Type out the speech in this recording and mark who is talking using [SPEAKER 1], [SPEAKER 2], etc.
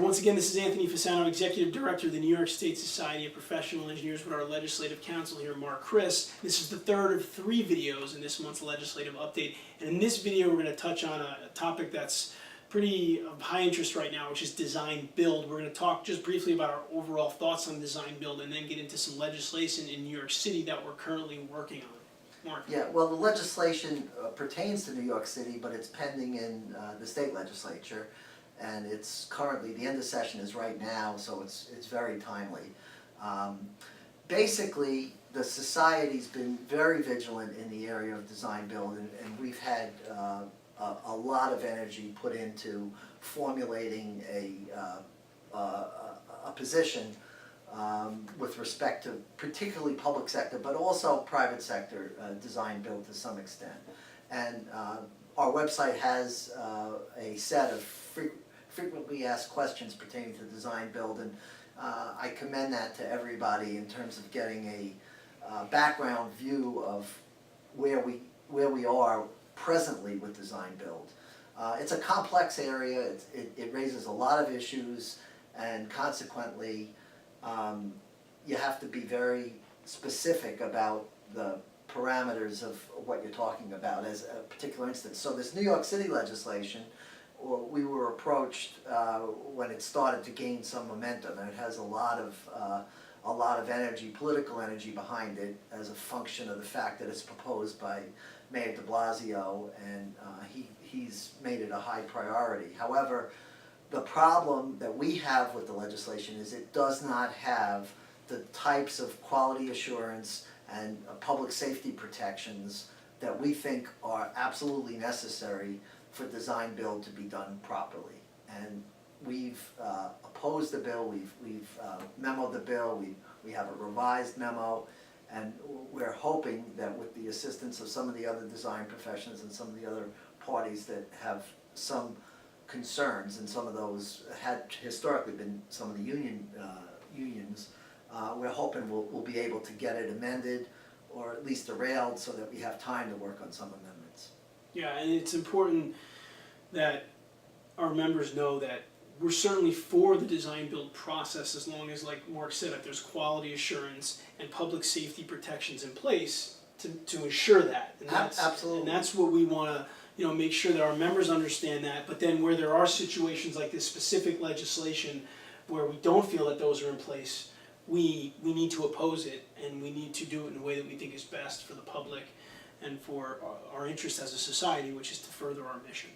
[SPEAKER 1] Once again, this is Anthony Fasano, Executive Director of the New York State Society of Professional Engineers with our Legislative Counsel here, Mark Chris. This is the third of 3 videos in this month's legislative update. And in this video, we're going to touch on a topic that's pretty of high interest right now, which is design build. We're going to talk just briefly about our overall thoughts on design build and then get into some legislation in New York City that we're currently working on. Mark.
[SPEAKER 2] Yeah, well, the legislation pertains to New York City, but it's pending in the state legislature. And it's currently, the end of session is right now, so it's very timely. Basically, the society's been very vigilant in the area of design build, and we've had a lot of energy put into formulating a position with respect to particularly public sector, but also private sector design build to some extent. And our website has a set of frequently asked questions pertaining to design build, and I commend that to everybody in terms of getting a background view of where we are presently with design build. It's a complex area. It raises a lot of issues, and consequently you have to be very specific about the parameters of what you're talking about as a particular instance. So this New York City legislation, we were approached when it started to gain some momentum, and it has a lot of energy, political energy behind it, as a function of the fact that it's proposed by Mayor de Blasio, and he's made it a high priority. However, the problem that we have with the legislation is it does not have the types of quality assurance and public safety protections that we think are absolutely necessary for design build to be done properly. And we've opposed the bill, we've memoed the bill, we have a revised memo, and we're hoping that with the assistance of some of the other design professions and some of the other parties that have some concerns, and some of those had historically been some of the unions, we're hoping we'll be able to get it amended or at least derailed so that we have time to work on some amendments.
[SPEAKER 1] Yeah, and it's important that our members know that we're certainly for the design build process, as long as, like Mark said, if there's quality assurance and public safety protections in place to ensure that. And that's,
[SPEAKER 2] absolutely.
[SPEAKER 1] And that's what we want to make sure that our members understand that. But then where there are situations like this specific legislation where we don't feel that those are in place, we need to oppose it, and we need to do it in a way that we think is best for the public and for our interest as a society, which is to further our mission.